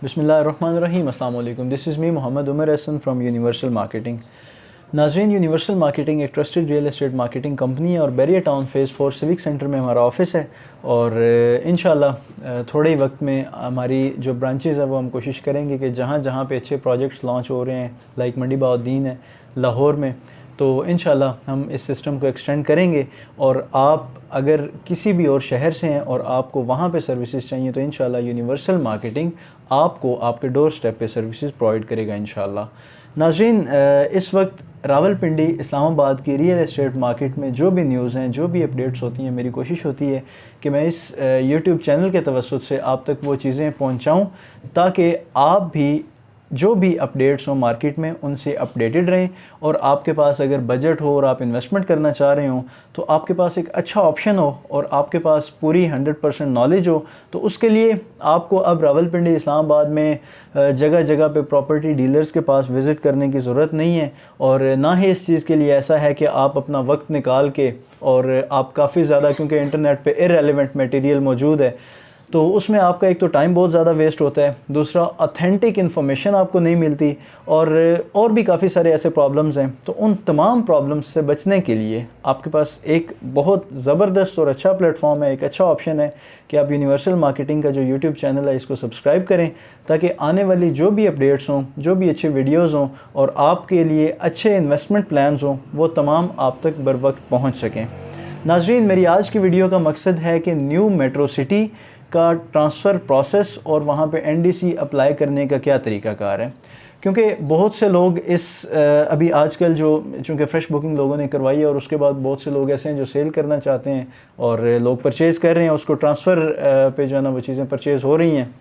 बिस्मिल्लाहिर्रहमानिर्रहीम। अस्सलाम वालेकुम। This is me Mohammad Umar Ehsan from universal marketing. नाज़रीन, यूनिवर्सल मार्केटिंग एक trusted real estate marketing company है और Bahria town phase 4 civic centre में हमारा ऑफिस है। और इंशाल्लाह थोड़े ही वक्त में हमारी जो ब्रांचेज़ है वो हम कोशिश करेंगे कि जहाँ जहाँ पे अच्छे प्रोजेक्ट्स लॉन्च हो रहे हैं, लाइक मंडी बहाउद्दीन है लाहौर में, तो इंशाल्लाह हम इस सिस्टम को एक्सटेंड करेंगे। और आप अगर किसी भी और शहर से हैं और आपको वहाँ पे सर्विसेज चाहिए तो इंशाल्लाह यूनिवर्सल मार्केटिंग आपको आपके डोर स्टेप पे सर्विसेज प्रोवाइड करेगा इंशाल्लाह। नाज़रीन, इस वक्त रावलपिंडी इस्लामाबाद की रियल एस्टेट मार्केट में जो भी न्यूज़ हैं, जो भी अपडेट्स होती हैं, मेरी कोशिश होती है कि मैं इस यूट्यूब चैनल के तवस्सुत से आप तक वो चीज़ें पहुँचाऊँ ताकि आप भी जो भी अपडेट्स हों मार्केट में उनसे अपडेटेड रहें। और आपके पास अगर बजट हो और आप इन्वेस्टमेंट करना चाह रहे हो तो आपके पास एक अच्छा ऑप्शन हो और आपके पास पूरी 100% नॉलेज हो, तो उसके लिए आपको अब रावलपिंडी इस्लामाबाद में जगह जगह पे प्रॉपर्टी डीलर्स के पास विज़िट करने की ज़रूरत नहीं है। और ना ही इस चीज़ के लिए ऐसा है कि आप अपना वक्त निकाल के, और आप काफ़ी ज़्यादा, क्योंकि इंटरनेट पे इररेलेवेंट मटेरियल मौजूद है तो उसमें आपका एक तो टाइम बहुत ज़्यादा वेस्ट होता है, दूसरा ऑथेंटिक इन्फॉर्मेशन आपको नहीं मिलती, और भी काफ़ी सारे ऐसे प्रॉब्लम्स हैं। तो उन तमाम प्रॉब्लम्स से बचने के लिए आपके पास एक बहुत ज़बरदस्त और अच्छा प्लेटफॉर्म है, एक अच्छा ऑप्शन है कि आप यूनिवर्सल मार्केटिंग का जो यूट्यूब चैनल है इसको सब्सक्राइब करें ताकि आने वाली जो भी अपडेट्स हों, जो भी अच्छे वीडियोज़ हों और आपके लिए अच्छे इन्वेस्टमेंट प्लान्स हों, वो तमाम आप तक बर वक्त पहुँच सकें। नाज़रीन, मेरी आज की वीडियो का मकसद है कि न्यू मेट्रो सिटी का ट्रांसफ़र प्रोसेस और वहाँ पे एनडीसी अप्लाई करने का क्या तरीक़ाकार है। क्योंकि बहुत से लोग अभी आजकल जो चूँकि फ़्रेश बुकिंग लोगों ने करवाई है और उसके बाद बहुत से लोग ऐसे हैं जो सेल करना चाहते हैं और लोग परचेज़ कर रहे हैं, उसको ट्रांसफ़र पे जो है ना वो चीज़ें परचेज़ हो रही हैं।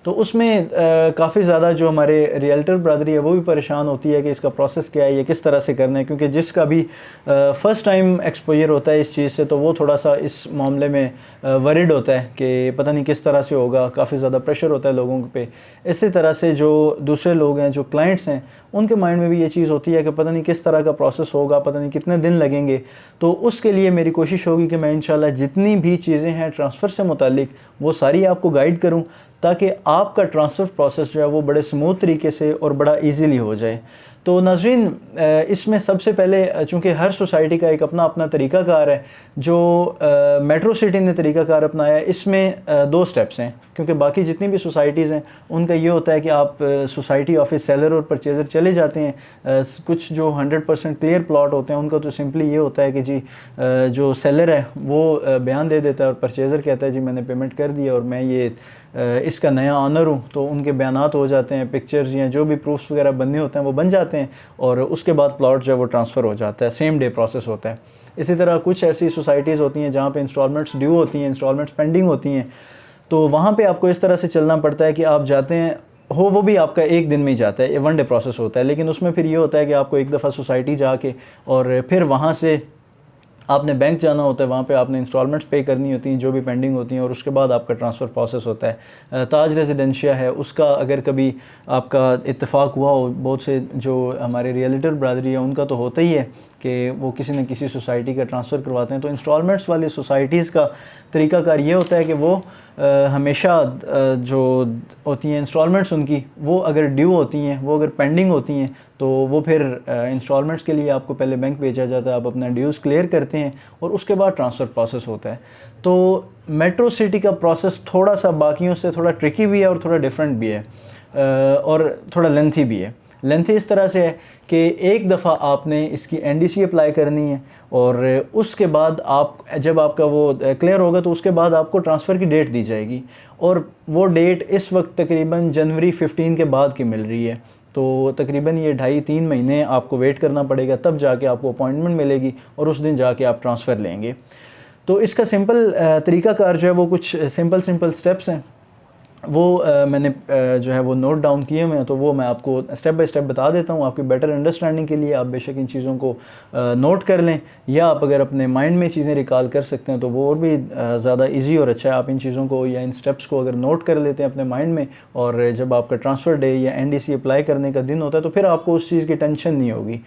तो उसमें काफ़ी ज़्यादा जो हमारे रियल्टर ब्रदरी है वो भी परेशान होती है कि इसका प्रोसेस क्या है, ये किस तरह से करना है। क्योंकि जिसका भी फ़र्स्ट टाइम एक्सपोजर होता है इस चीज़ से तो वो थोड़ा सा इस मामले में वरिड होता है कि पता नहीं किस तरह से होगा, काफ़ी ज़्यादा प्रेशर होता है लोगों पे। इसी तरह से जो दूसरे लोग हैं, जो क्लाइंट्स हैं, उनके माइंड में भी ये चीज़ होती है कि पता नहीं किस तरह का प्रोसेस होगा, पता नहीं कितने दिन लगेंगे। तो उसके लिए मेरी कोशिश होगी कि मैं इंशाल्लाह जितनी भी चीज़ें हैं ट्रांसफ़र से मुतालिक वो सारी आपको गाइड करूं ताकि आपका ट्रांसफ़र प्रोसेस जो है वो बड़े स्मूथ तरीके से और बड़ा इजीली हो जाए। तो नाज़रीन, इसमें सबसे पहले चूँकि हर सोसाइटी का एक अपना अपना तरीक़ाकार है, जो मेट्रो सिटी ने तरीक़ाकार अपनाया है, इसमें 2 स्टेप्स हैं। क्योंकि बाकी जितनी भी सोसाइटीज़ हैं उनका ये होता है कि आप सोसाइटी ऑफिस सेलर और परचेज़र चले जाते हैं। कुछ जो 100% क्लियर प्लॉट होते हैं उनका तो सिंपली ये होता है कि जी जो सेलर है वो बयान दे देता है और परचेज़र कहता है जी मैंने पेमेंट कर दिया और मैं ये इसका नया ऑनर हूँ। तो उनके बयानात हो जाते हैं, पिक्चर्स या जो भी प्रूफ्स वगैरह बनने होते हैं वो बन जाते हैं और उसके बाद प्लॉट जो है वो ट्रांसफ़र हो जाता है, सेम डे प्रोसेस होता है। इसी तरह कुछ ऐसी सोसाइटीज़ होती हैं जहाँ पे इंस्टॉलमेंट्स ड्यू होती हैं, इंस्टॉलमेंट्स पेंडिंग होती हैं, तो वहाँ पे आपको इस तरह से चलना पड़ता है कि आप जाते हैं, वो भी आपका एक दिन में ही जाता है, 1 डे प्रोसेस होता है। लेकिन उसमें फिर ये होता है कि आपको एक दफ़ा सोसाइटी जाके और फिर वहाँ से आपने बैंक जाना होता है, वहाँ पे आपने इंस्टॉलमेंट्स पे करनी होती हैं जो भी पेंडिंग होती हैं और उसके बाद आपका ट्रांसफ़र प्रोसेस होता है। ताज रेजिडेंशिया है, उसका अगर कभी आपका इत्तेफाक हुआ हो, बहुत से जो हमारे रियल्टर ब्रदरी है उनका तो होता ही है कि वो किसी न किसी सोसाइटी का ट्रांसफ़र करवाते हैं। तो इंस्टॉलमेंट्स वाली सोसाइटीज़ का तरीक़ाकार ये होता है कि वो हमेशा जो होती हैं इंस्टॉलमेंट्स उनकी, वो अगर ड्यू होती हैं, वो अगर पेंडिंग होती हैं तो वो फिर इंस्टॉलमेंट्स के लिए आपको पहले बैंक भेजा जाता है, आप अपना ड्यूज़ क्लियर करते हैं और उसके बाद ट्रांसफ़र प्रोसेस होता है। तो मेट्रो सिटी का प्रोसेस थोड़ा सा बाकियों से थोड़ा ट्रिकी भी है और थोड़ा डिफरेंट भी है और थोड़ा लेंथी भी है। लेंथी इस तरह से है कि एक दफ़ा आपने इसकी एनडीसी अप्लाई करनी है और उसके बाद आप जब आपका वो क्लियर होगा तो उसके बाद आपको ट्रांसफ़र की डेट दी जाएगी और वो डेट इस वक्त तकरीबन जनवरी 15 के बाद की मिल रही है। तो तकरीबन ये 2.5-3 महीने आपको वेट करना पड़ेगा, तब जाके आपको अपॉइंटमेंट मिलेगी और उस दिन जाके आप ट्रांसफ़र लेंगे। तो इसका सिंपल तरीक़ाकार जो है वो कुछ सिंपल स्टेप्स हैं, वो मैंने जो है वो नोट डाउन किए हुए हैं, तो वो मैं आपको स्टेप बाय स्टेप बता देता हूँ। आपकी बेटर अंडरस्टैंडिंग के लिए आप बेशक इन चीज़ों को नोट कर लें, या आप अगर अपने माइंड में चीज़ें रिकॉल कर सकते हैं तो वो और भी ज़्यादा इजी और अच्छा है। आप इन चीज़ों को या इन स्टेप्स को अगर नोट कर लेते हैं अपने माइंड में, और जब आपका ट्रांसफ़र डे या एनडीसी अप्लाई करने का दिन होता है तो फिर आपको उस चीज़ की टेंशन नहीं होगी।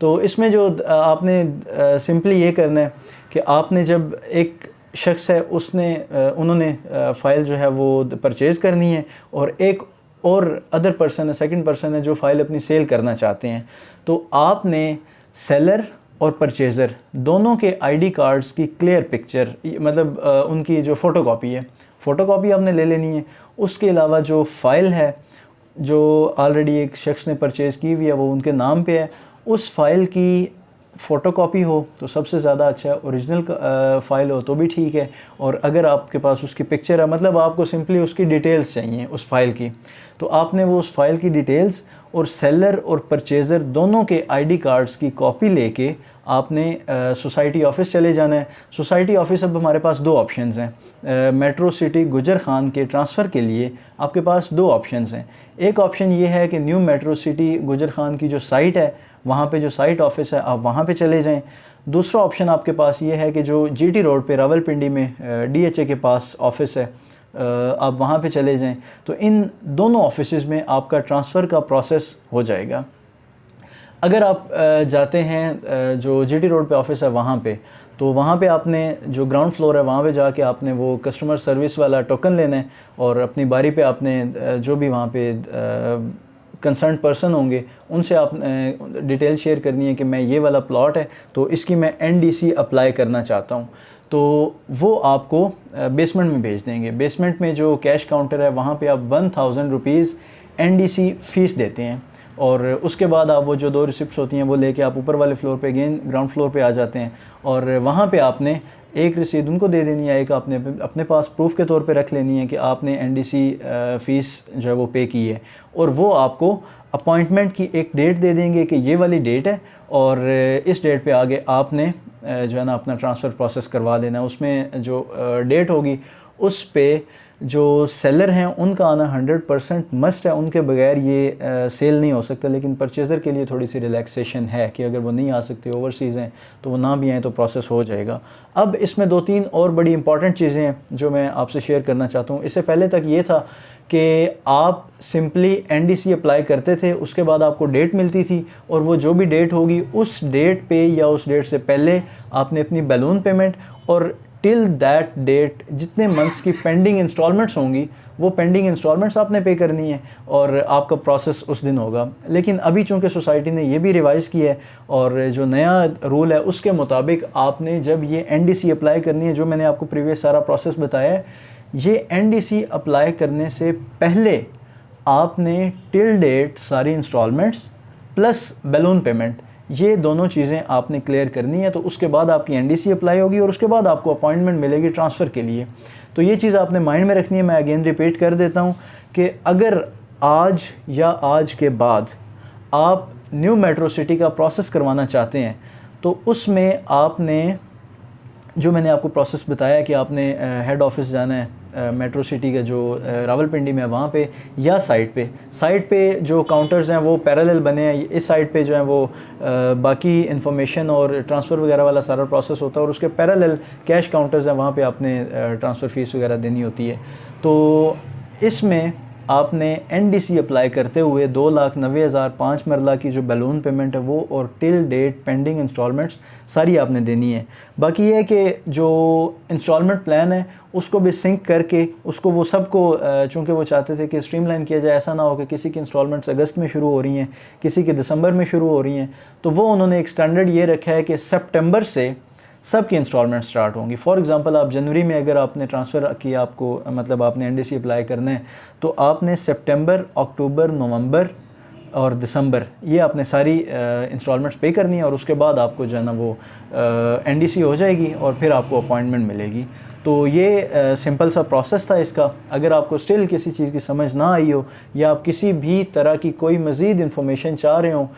तो इसमें जो आपने सिंपली ये करना है कि आपने जब एक शख्स है उन्होंने फ़ाइल जो है वो परचेज़ करनी है, और एक और अदर पर्सन है, सेकंड पर्सन है जो फ़ाइल अपनी सेल करना चाहते हैं। तो आपने सेलर और परचेज़र दोनों के आईडी कार्ड्स की क्लियर पिक्चर, मतलब उनकी जो फ़ोटोकॉपी है, फ़ोटोकॉपी आपने ले लेनी है। उसके अलावा जो फ़ाइल है जो ऑलरेडी एक शख्स ने परचेज़ की हुई है वो उनके नाम पे है, उस फ़ाइल की फ़ोटोकॉपी हो तो सबसे ज़्यादा अच्छा है। ओरिजिनल फ़ाइल हो तो भी ठीक है, और अगर आपके पास उसकी पिक्चर है, मतलब आपको सिंपली उसकी डिटेल्स चाहिए उस फ़ाइल की, तो आपने वो उस फ़ाइल की डिटेल्स और सेलर और परचेज़र दोनों के आईडी कार्ड्स की कॉपी लेके आपने सोसाइटी ऑफिस चले जाना है। सोसाइटी ऑफिस अब हमारे पास दो ऑप्शंस हैं। मेट्रो सिटी गुजर खान के ट्रांसफ़र के लिए आपके पास दो ऑप्शंस हैं। एक ऑप्शन ये है कि न्यू मेट्रो सिटी गुजर खान की जो साइट है, वहाँ पे जो साइट ऑफिस है, आप वहाँ पे चले जाएं। दूसरा ऑप्शन आपके पास ये है कि जो जीटी रोड पे रावलपिंडी में डीएचए के पास ऑफिस है, आप वहाँ पे चले जाएं। तो इन दोनों ऑफिसेज़ में आपका ट्रांसफ़र का प्रोसेस हो जाएगा। अगर आप जाते हैं जो जीटी रोड पे ऑफिस है वहाँ पे, तो वहाँ पे आपने जो ग्राउंड फ्लोर है वहाँ पे जाके आपने वो कस्टमर सर्विस वाला टोकन लेना है, और अपनी बारी पे आपने जो भी वहाँ पे कंसर्न पर्सन होंगे उनसे आप डिटेल शेयर करनी है कि मैं ये वाला प्लॉट है तो इसकी मैं एनडीसी अप्लाई करना चाहता हूँ। तो वो आपको बेसमेंट में भेज देंगे। बेसमेंट में जो कैश काउंटर है वहाँ पे आप 1000 रुपीज़ एनडीसी फ़ीस देते हैं, और उसके बाद आप वो जो दो रिसिप्ट्स होती हैं वो लेके आप ऊपर वाले फ्लोर पे अगेन ग्राउंड फ्लोर पे आ जाते हैं, और वहाँ पे आपने एक रसीद उनको दे देनी है, एक आपने अपने पास प्रूफ के तौर पे रख लेनी है कि आपने एनडीसी फ़ीस जो है वो पे की है, और वो आपको अपॉइंटमेंट की एक डेट दे देंगे कि ये वाली डेट है, और इस डेट पे आगे आपने जो है ना अपना ट्रांसफ़र प्रोसेस करवा देना है। उसमें जो डेट होगी उस पे जो सेलर हैं उनका आना 100% मस्ट है, उनके बगैर ये सेल नहीं हो सकता। लेकिन परचेज़र के लिए थोड़ी सी रिलैक्सेशन है कि अगर वो नहीं आ सकते, ओवरसीज़ हैं, तो वो ना भी आएँ तो प्रोसेस हो जाएगा। अब इसमें दो तीन और बड़ी इंपॉर्टेंट चीज़ें हैं जो मैं आपसे शेयर करना चाहता हूँ। इससे पहले तक ये था कि आप सिंपली एनडीसी अप्लाई करते थे, उसके बाद आपको डेट मिलती थी, और वो जो भी डेट होगी उस डेट पे या उस डेट से पहले आपने अपनी बैलून पेमेंट और टिल दैट डेट जितने मंथ्स की पेंडिंग इंस्टॉलमेंट्स होंगी वो पेंडिंग इंस्टॉलमेंट्स आपने पे करनी है, और आपका प्रोसेस उस दिन होगा। लेकिन अभी चूँकि सोसाइटी ने ये भी रिवाइज़ किया है, और जो नया रूल है उसके मुताबिक आपने जब ये एनडीसी अप्लाई करनी है, जो मैंने आपको प्रीवियस सारा प्रोसेस बताया है, ये एनडीसी अप्लाई करने से पहले आपने टिल डेट सारी इंस्टॉलमेंट्स प्लस बैलून पेमेंट, ये दोनों चीज़ें आपने क्लियर करनी है। तो उसके बाद आपकी एनडीसी अप्लाई होगी, और उसके बाद आपको अपॉइंटमेंट मिलेगी ट्रांसफ़र के लिए। तो ये चीज़ आपने माइंड में रखनी है। मैं अगेन रिपीट कर देता हूँ कि अगर आज या आज के बाद आप न्यू मेट्रो सिटी का प्रोसेस करवाना चाहते हैं, तो उसमें आपने जो मैंने आपको प्रोसेस बताया कि आपने हेड ऑफिस जाना है मेट्रो सिटी का जो रावलपिंडी में है वहाँ पे, या साइट पे जो काउंटर्स हैं वो पैरेलल बने हैं। इस साइड पे जो है वो बाकी इन्फॉर्मेशन और ट्रांसफ़र वगैरह वाला सारा प्रोसेस होता है, और उसके पैरेलल कैश काउंटर्स हैं, वहाँ पे आपने ट्रांसफ़र फ़ीस वगैरह देनी होती है। तो इसमें आपने एनडीसी अप्लाई करते हुए 2,90,000 5 मरला की जो बैलून पेमेंट है वो, और टिल डेट पेंडिंग इंस्टॉलमेंट्स सारी आपने देनी है। बाकी ये है कि जो इंस्टॉलमेंट प्लान है उसको भी सिंक करके उसको वो सबको, चूँकि वो चाहते थे कि स्ट्रीमलाइन किया जाए, ऐसा ना हो कि किसी की इंस्टॉलमेंट्स अगस्त में शुरू हो रही हैं, किसी की दिसंबर में शुरू हो रही हैं, तो वो उन्होंने एक स्टैंडर्ड ये रखा है कि सितंबर से सब की इंस्टॉलमेंट स्टार्ट होंगी। फॉर एग्जांपल आप जनवरी में अगर आपने ट्रांसफ़र किया, आपको मतलब आपने एनडीसी अप्लाई करना है, तो आपने सितंबर, अक्टूबर, नवंबर और दिसंबर ये आपने सारी इंस्टॉलमेंट्स पे करनी है, और उसके बाद आपको जो है ना वो एनडीसी हो जाएगी और फिर आपको अपॉइंटमेंट मिलेगी। तो ये सिंपल सा प्रोसेस था इसका। अगर आपको स्टिल किसी चीज़ की समझ ना आई हो, या आप किसी भी तरह की कोई मज़ीद इन्फॉर्मेशन चाह रहे हो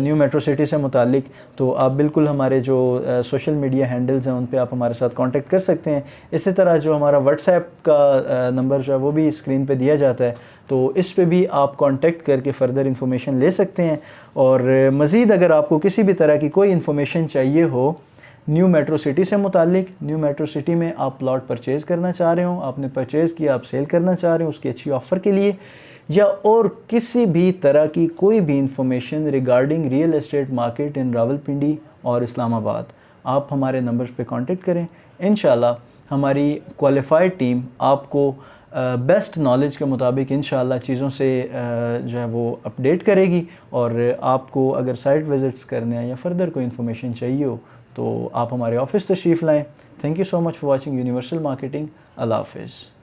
न्यू मेट्रो सिटी से मुतालिक, तो आप बिल्कुल हमारे जो सोशल मीडिया हैंडल्स हैं उन पे आप हमारे साथ कांटेक्ट कर सकते हैं। इसी तरह जो हमारा व्हाट्सएप का नंबर जो है वो भी स्क्रीन पे दिया जाता है, तो इस पे भी आप कांटेक्ट करके फ़र्दर इन्फॉर्मेशन ले सकते हैं। और मज़ीद अगर आपको किसी भी तरह की कोई इन्फॉर्मेशन चाहिए हो न्यू मेट्रो सिटी से मुतालिक, न्यू मेट्रो सिटी में आप प्लॉट परचेज़ करना चाह रहे हो, आपने परचेज़ किया, आप सेल करना चाह रहे हो उसकी अच्छी ऑफ़र के लिए, या और किसी भी तरह की कोई भी information regarding real estate market in Rawalpindi और इस्लामाबाद, आप हमारे नंबर्स पे कांटेक्ट करें। इंशाल्लाह हमारी क्वालिफाइड टीम आपको बेस्ट नॉलेज के मुताबिक इंशाल्लाह चीज़ों से जो है वो अपडेट करेगी। और आपको अगर साइट विज़िट्स करने हैं या फर्दर कोई इन्फॉर्मेशन चाहिए हो तो आप हमारे ऑफिस तशरीफ़ लाएँ। Thank you so much for watching Universal Marketing. अल्लाह हाफ़िज़।